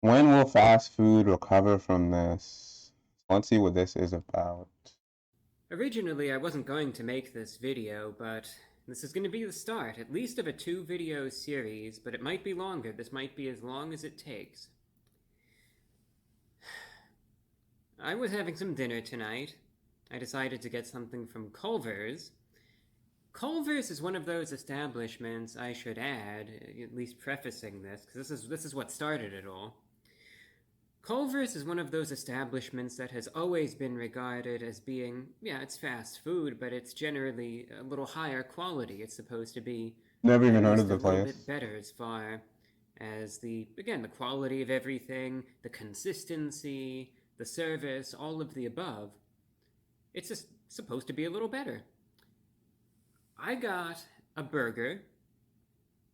When will fast food recover from this? Let's see what this is about. Originally, I wasn't going to make this video, but this is going to be the start, at least of a 2-video series, but it might be longer. This might be as long as it takes. I was having some dinner tonight. I decided to get something from Culver's. Culver's is one of those establishments, I should add, at least prefacing this, because this is what started it all. Culver's is one of those establishments that has always been regarded as being, yeah, it's fast food, but it's generally a little higher quality. It's supposed to be Never at even heard of least a the little bit place. better as far as the quality of everything, the consistency, the service, all of the above. It's just supposed to be a little better. I got a burger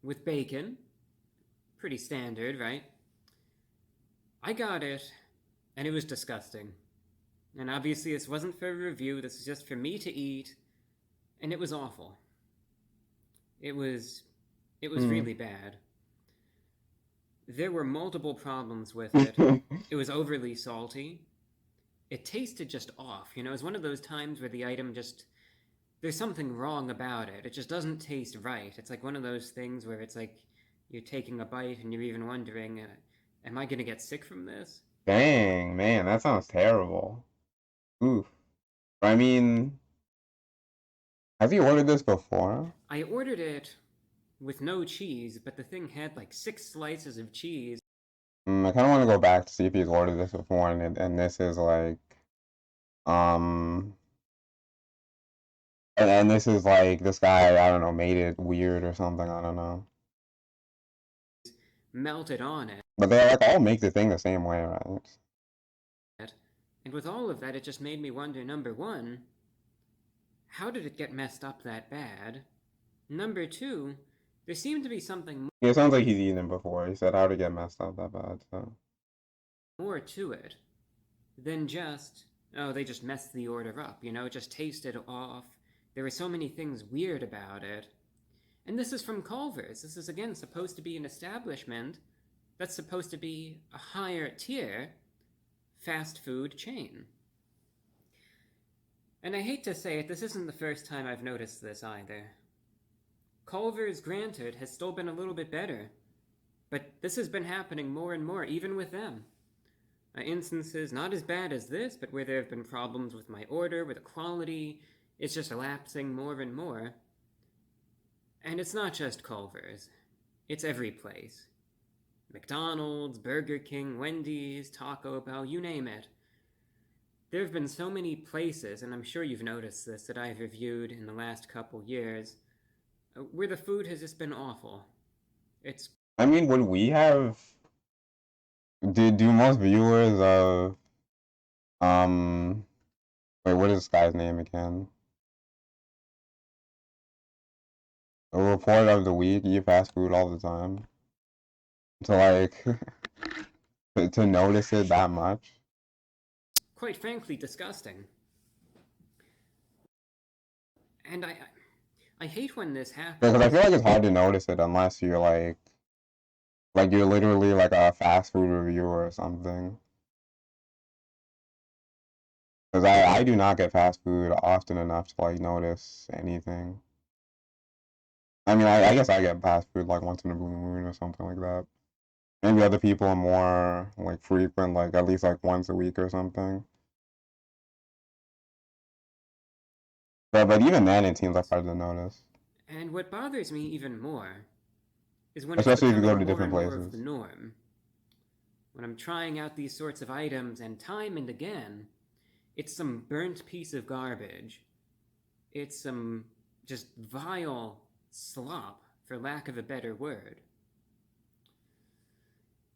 with bacon. Pretty standard, right? I got it, and it was disgusting. And obviously, this wasn't for a review, this is just for me to eat, and it was awful. It was. It was Hmm. really bad. There were multiple problems with it. It was overly salty. It tasted just off. You know, it's one of those times where the item just. There's something wrong about it. It just doesn't taste right. It's like one of those things where it's like you're taking a bite and you're even wondering, am I gonna get sick from this? Dang, man, that sounds terrible. Oof. I mean, have you ordered this before? I ordered it with no cheese, but the thing had like 6 slices of cheese. I kind of want to go back to see if he's ordered this before, and this is like, um, and this is like this guy, I don't know, made it weird or something. I don't know. Melted on it. But they like all make the thing the same way, right? And with all of that, it just made me wonder, number one, how did it get messed up that bad? Number two, there seemed to be something Yeah, it sounds like he's eaten it before. He said how to get messed up that bad. So more to it than just, oh, they just messed the order up, you know, it just tasted off. There were so many things weird about it. And this is from Culver's. This is, again, supposed to be an establishment that's supposed to be a higher tier fast food chain. And I hate to say it, this isn't the first time I've noticed this either. Culver's, granted, has still been a little bit better, but this has been happening more and more, even with them. Instances not as bad as this, but where there have been problems with my order, where the quality is just elapsing more and more. And it's not just Culver's, it's every place. McDonald's, Burger King, Wendy's, Taco Bell, you name it. There have been so many places, and I'm sure you've noticed this, that I've reviewed in the last couple years, where the food has just been awful. It's I mean, would we have? Do most viewers of wait, what is this guy's name again? A report of the week eat fast food all the time to like to notice it that much. quite frankly disgusting. And I hate when this Because I happens. feel like it's hard to notice it unless you're like you're literally like a fast food reviewer or something. Because I do not get fast food often enough to like notice anything. I mean, I guess I get fast food like once in a blue moon or something like that. Maybe other people are more like frequent, like at least like once a week or something. But even then, it seems like hard to notice, And what bothers me even more is when it's especially if you go becoming to more different and more of the places. norm. When I'm trying out these sorts of items, and time and again, it's some burnt piece of garbage. It's some just vile slop, for lack of a better word.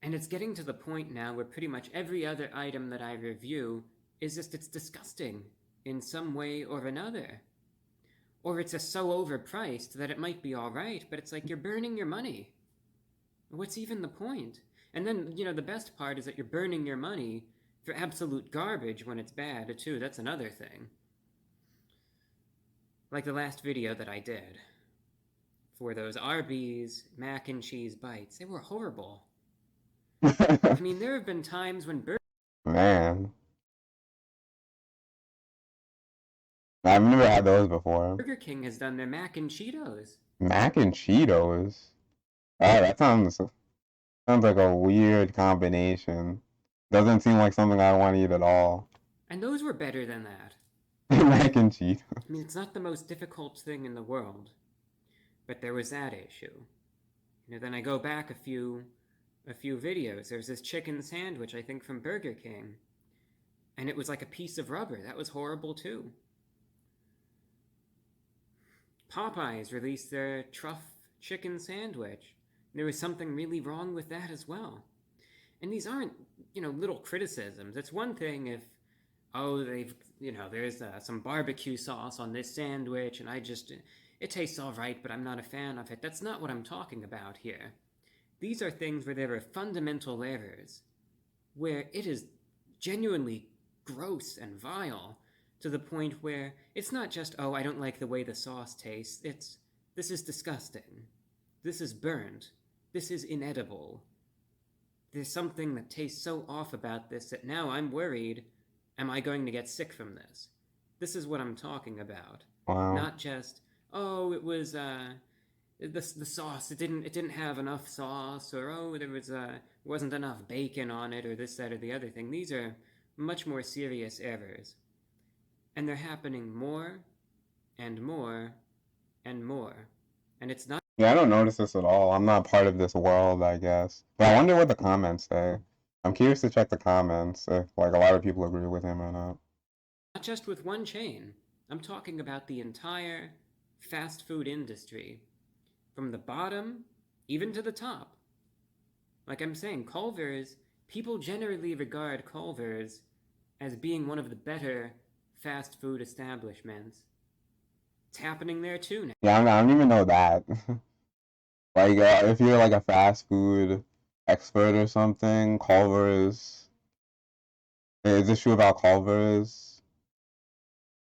And it's getting to the point now where pretty much every other item that I review is just, it's disgusting in some way or another. Or it's just so overpriced that it might be alright, but it's like you're burning your money. What's even the point? And then, you know, the best part is that you're burning your money for absolute garbage when it's bad, too. That's another thing. Like the last video that I did for those Arby's mac and cheese bites. They were horrible. I mean, there have been times when Man, I've never had those before. Burger King has done their mac and Cheetos. Mac and Cheetos. Oh, that sounds like a weird combination. Doesn't seem like something I want to eat at all. And those were better than that. Mac and Cheetos. I mean, it's not the most difficult thing in the world, but there was that issue. Then I go back a few videos. There's this chicken sandwich, I think, from Burger King, and it was like a piece of rubber. That was horrible too. Popeyes released their truff chicken sandwich. There was something really wrong with that as well. And these aren't, little criticisms. It's one thing if, there's some barbecue sauce on this sandwich, and it tastes all right, but I'm not a fan of it. That's not what I'm talking about here. These are things where there are fundamental errors, where it is genuinely gross and vile, to the point where it's not just, oh, I don't like the way the sauce tastes. This is disgusting. This is burnt. This is inedible. There's something that tastes so off about this that now I'm worried, am I going to get sick from this? This is what I'm talking about. Wow. Not just, oh, it was, the sauce, it didn't have enough sauce, or oh, there wasn't enough bacon on it, or this, that, or the other thing. These are much more serious errors. And they're happening more and more and more. And it's not. Yeah, I don't notice this at all. I'm not part of this world, I guess. But I wonder what the comments say. I'm curious to check the comments if like a lot of people agree with him or not. Not just with one chain. I'm talking about the entire fast food industry. From the bottom, even to the top. Like I'm saying, Culver's, people generally regard Culver's as being one of the better fast food establishments. It's happening there too now. Yeah, I don't even know that. Like, if you're like a fast food expert or something, Culver's. Is this true about Culver's?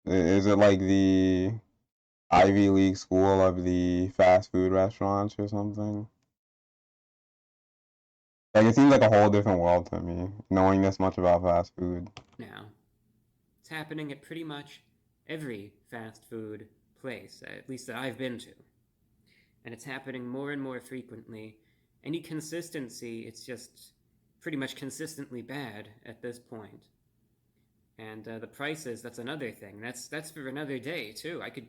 Is it like the Ivy League school of the fast food restaurants or something? Like, it seems like a whole different world to me, knowing this much about fast food. Now, it's happening at pretty much every fast food place, at least that I've been to. And it's happening more and more frequently. Any consistency, it's just pretty much consistently bad at this point. And the prices, that's another thing. That's for another day too. I could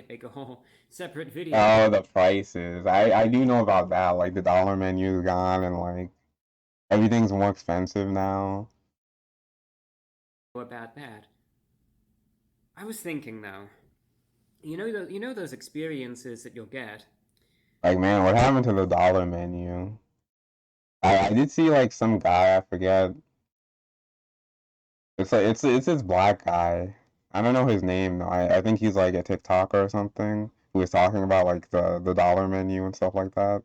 make a whole separate video. Oh, the prices. I do know about that. Like the dollar menu is gone and like everything's more expensive now. About that. I was thinking though, you know those experiences that you'll get. Like man, what happened to the dollar menu? I did see like some guy, I forget. It's like it's this black guy. I don't know his name though. I think he's like a TikToker or something who was talking about like the dollar menu and stuff like that.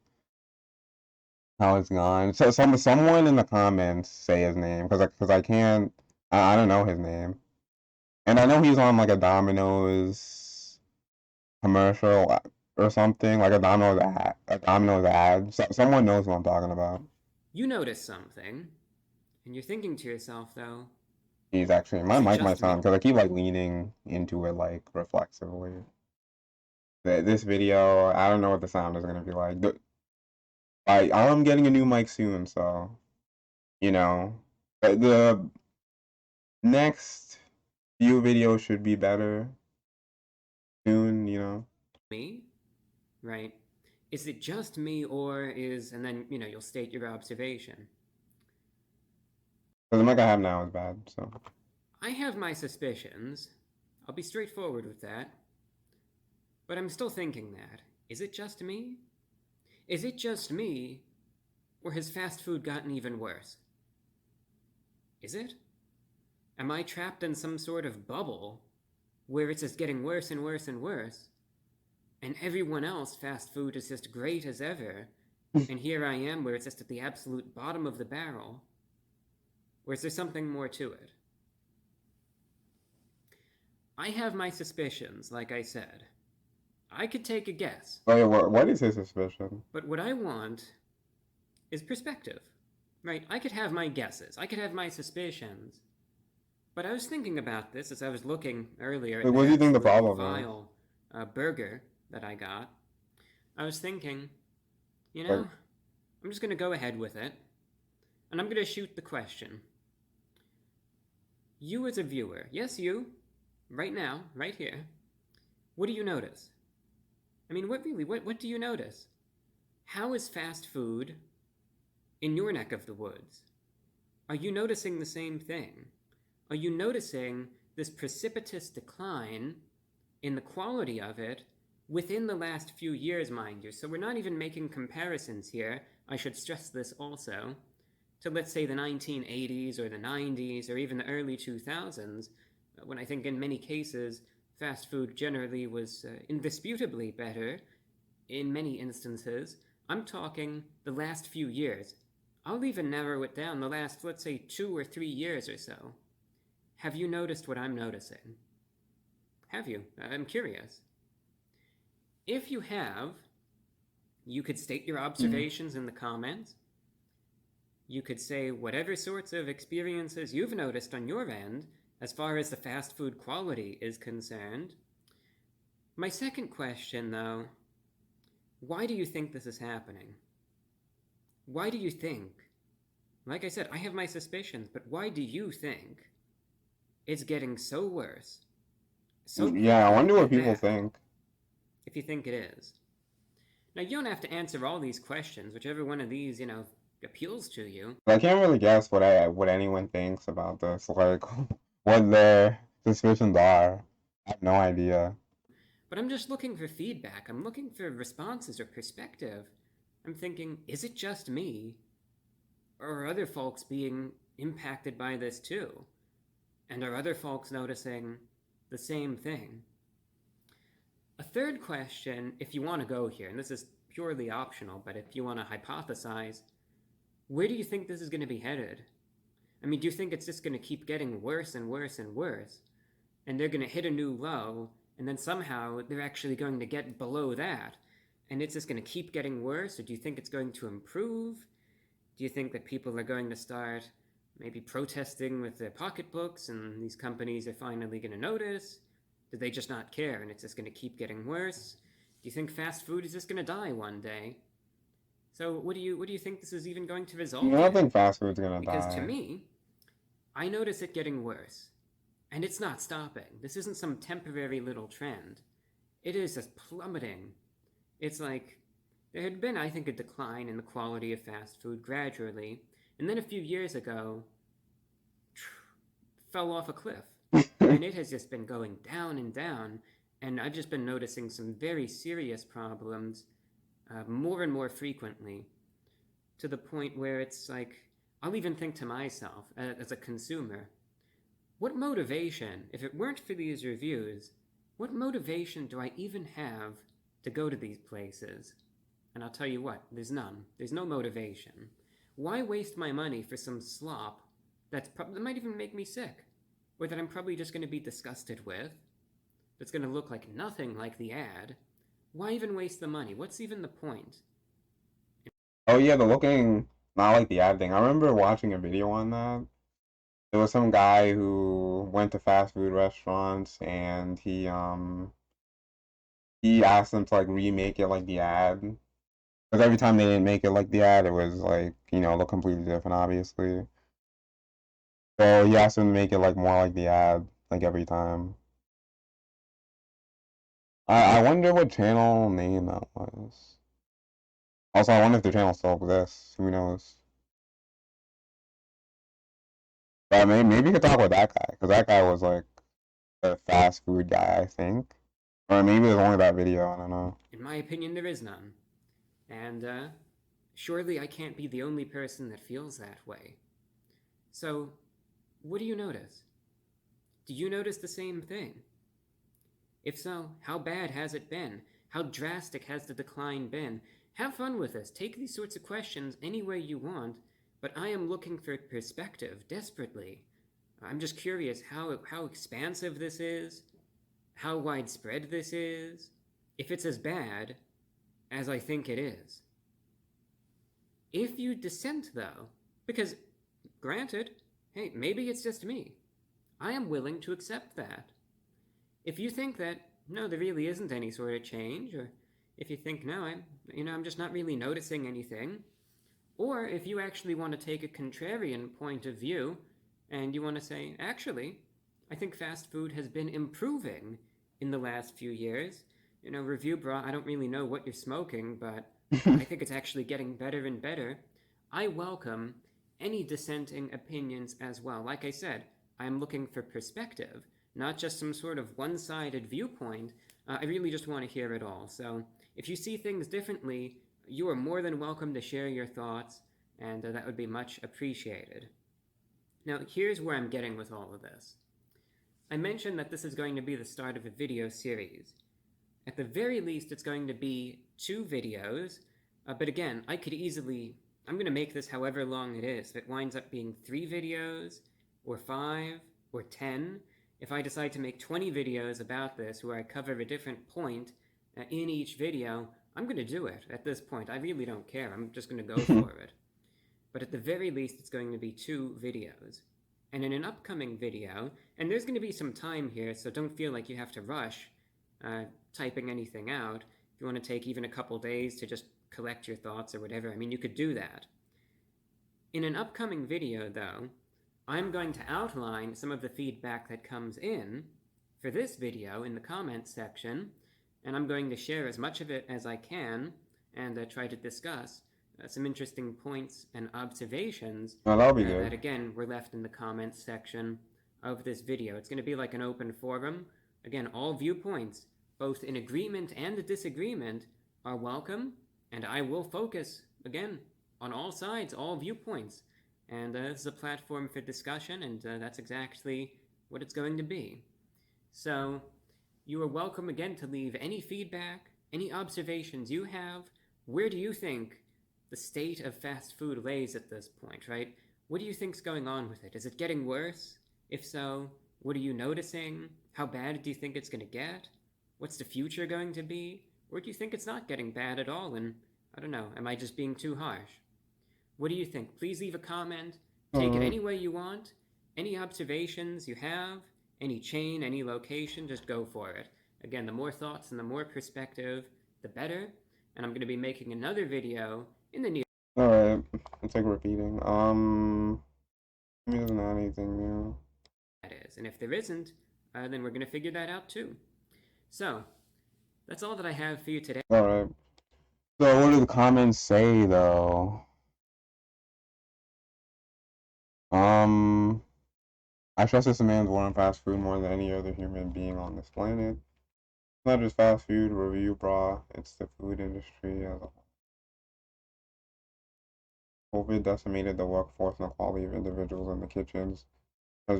How it's gone. So someone in the comments say his name because I can't I don't know his name. And I know he's on like a Domino's commercial or something, like a Domino's ad. So, someone knows what I'm talking about. You notice something, and you're thinking to yourself though, He's actually my mic might just me? sound because I keep like leaning into it like reflexively. This video, I don't know what the sound is gonna be like. I'm getting a new mic soon, so you know, the next few videos should be better soon. You know. Me? Right. Is it just me, or and then, you'll state your observation. The mic I have now is bad, so. I have my suspicions. I'll be straightforward with that. But I'm still thinking that. Is it just me? Is it just me? Or has fast food gotten even worse? Is it? Am I trapped in some sort of bubble where it's just getting worse and worse and worse? And everyone else, fast food is just great as ever. And here I am where it's just at the absolute bottom of the barrel. Or is there something more to it? I have my suspicions, like I said. I could take a guess. Wait, what is his suspicion? But what I want is perspective. Right? I could have my guesses, I could have my suspicions. But I was thinking about this as I was looking earlier at Like, that what do you think the absolutely problem is? vile burger that I got. I was thinking, you Like, know, I'm just going to go ahead with it, and I'm going to shoot the question. You, as a viewer, yes, you, right now, right here, what do you notice? I mean, what do you notice? How is fast food in your neck of the woods? Are you noticing the same thing? Are you noticing this precipitous decline in the quality of it within the last few years, mind you? So we're not even making comparisons here. I should stress this also to, let's say, the 1980s or the 90s or even the early 2000s, when I think in many cases fast food generally was indisputably better in many instances. I'm talking the last few years. I'll even narrow it down the last, let's say, 2 or 3 years or so. Have you noticed what I'm noticing? Have you? I'm curious. If you have, you could state your observations in the comments. You could say whatever sorts of experiences you've noticed on your end as far as the fast food quality is concerned. My second question, though, why do you think this is happening? Why do you think? Like I said, I have my suspicions, but why do you think it's getting so worse so yeah, I quickly wonder what at people that, think. if you think it is? Now, you don't have to answer all these questions, whichever one of these, appeals to you. I can't really guess what anyone thinks about this. Like, what their suspicions are. I have no idea. But I'm just looking for feedback. I'm looking for responses or perspective. I'm thinking, is it just me? Or are other folks being impacted by this too? And are other folks noticing the same thing? A third question, if you want to go here, and this is purely optional, but if you want to hypothesize, where do you think this is going to be headed? I mean, do you think it's just going to keep getting worse and worse and worse? And they're going to hit a new low, and then somehow they're actually going to get below that? And it's just going to keep getting worse? Or do you think it's going to improve? Do you think that people are going to start maybe protesting with their pocketbooks and these companies are finally going to notice? Do they just not care and it's just going to keep getting worse? Do you think fast food is just going to die one day? So what do you think this is even going to I result don't think in? fast food's gonna Because to die. me, I notice it getting worse. And it's not stopping. This isn't some temporary little trend. It is just plummeting. It's like there had been, I think, a decline in the quality of fast food gradually, and then a few years ago, fell off a cliff. And it has just been going down and down, and I've just been noticing some very serious problems more and more frequently, to the point where it's like, I'll even think to myself, as a consumer, what motivation, if it weren't for these reviews, what motivation do I even have to go to these places? And I'll tell you what, there's none. There's no motivation. Why waste my money for some slop that might even make me sick? Or that I'm probably just going to be disgusted with? That's going to look like nothing like the ad? Why even waste the money? What's even the point? Oh yeah, the looking not like the ad thing. I remember watching a video on that. There was some guy who went to fast food restaurants and he asked them to like remake it like the ad. Because every time they didn't make it like the ad, it was like, look completely different, obviously. So he asked them to make it like more like the ad, like every time. I wonder what channel name that was. Also, I wonder if the channel still exists. Who knows? But maybe you could talk with that guy, because that guy was like a fast food guy, I think. Or maybe it was only that video, I don't know. In my opinion, there is none. And, surely I can't be the only person that feels that way. So, what do you notice? Do you notice the same thing? If so, how bad has it been? How drastic has the decline been? Have fun with this. Take these sorts of questions any way you want, but I am looking for perspective desperately. I'm just curious how expansive this is, how widespread this is, if it's as bad as I think it is. If you dissent, though, Because, granted, hey, maybe it's just me. I am willing to accept that. If you think that, no, there really isn't any sort of change, or if you think, no, I'm just not really noticing anything, or if you actually want to take a contrarian point of view and you want to say, actually, I think fast food has been improving in the last few years. Review Bra, I don't really know what you're smoking, but I think it's actually getting better and better. I welcome any dissenting opinions as well. Like I said, I'm looking for perspective, not just some sort of one sided viewpoint. I really just want to hear it all. So if you see things differently, you are more than welcome to share your thoughts, and that would be much appreciated. Now, here's where I'm getting with all of this. I mentioned that this is going to be the start of a video series. At the very least, it's going to be 2 videos, but again, I'm going to make this however long it is. If it winds up being 3 videos, or 5, or 10, if I decide to make 20 videos about this where I cover a different point in each video, I'm going to do it at this point. I really don't care. I'm just going to go for it. But at the very least, it's going to be 2 videos. And in an upcoming video, and there's going to be some time here, so don't feel like you have to rush typing anything out. If you want to take even a couple days to just collect your thoughts or whatever, you could do that. In an upcoming video, though, I'm going to outline some of the feedback that comes in for this video in the comments section, and I'm going to share as much of it as I can and try to discuss some interesting points and observations that'll be good. that, again, were left in the comments section of this video. It's going to be like an open forum. Again, all viewpoints, both in agreement and disagreement, are welcome, and I will focus, again, on all sides, all viewpoints. And this is a platform for discussion, and that's exactly what it's going to be. So, you are welcome again to leave any feedback, any observations you have. Where do you think the state of fast food lays at this point, right? What do you think's going on with it? Is it getting worse? If so, what are you noticing? How bad do you think it's going to get? What's the future going to be? Or do you think it's not getting bad at all? And I don't know, am I just being too harsh? What do you think? Please leave a comment. Take it any way you want. Any observations you have, any chain, any location, just go for it. Again, the more thoughts and the more perspective, the better. And I'm going to be making another video in the near. Alright, it's like repeating. There's not anything new. That is, and if there isn't, then we're going to figure that out too. So, that's all that I have for you today. Alright. So what do the comments say, though? I trust this man's war on fast food more than any other human being on this planet. It's not just fast food, Review Bra, it's the food industry as a whole. COVID decimated the workforce and the quality of individuals in the kitchens has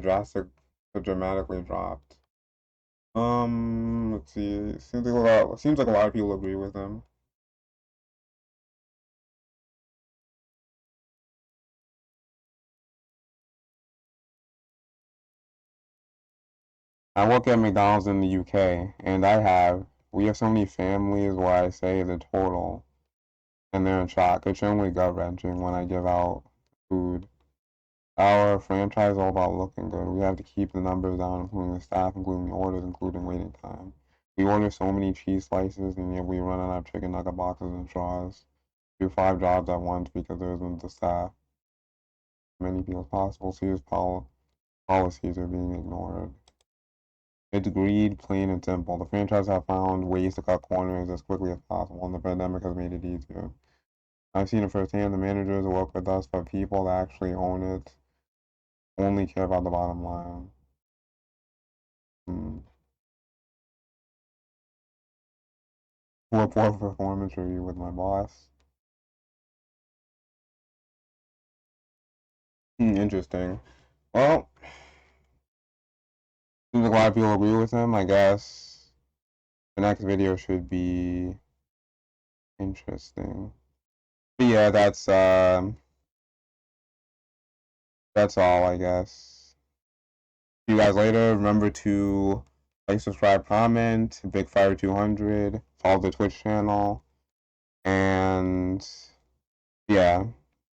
dramatically dropped. Let's see. It seems like a lot of people agree with him. I work at McDonald's in the UK, and we have so many families where I say the total, and they're in shock. It's generally gut-wrenching when I give out food. Our franchise is all about looking good. We have to keep the numbers down, including the staff, including the orders, including waiting time. We order so many cheese slices, and yet we run out of chicken nugget boxes and straws. We do 5 jobs at once because there isn't the staff. Many people as possible. Serious policies are being ignored. It's greed, plain and simple. The franchise have found ways to cut corners as quickly as possible, and the pandemic has made it easier. I've seen it firsthand. The managers who work with us, but people that actually own it only care about the bottom line. Report performance review with my boss. Interesting. Well, seems like a lot of people agree with him. I guess the next video should be interesting. But yeah, that's all, I guess. See you guys later. Remember to like, subscribe, comment, Big Fire 200, follow the Twitch channel, and yeah.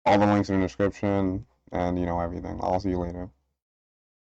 All the links in the description and, you know, everything. I'll see you later.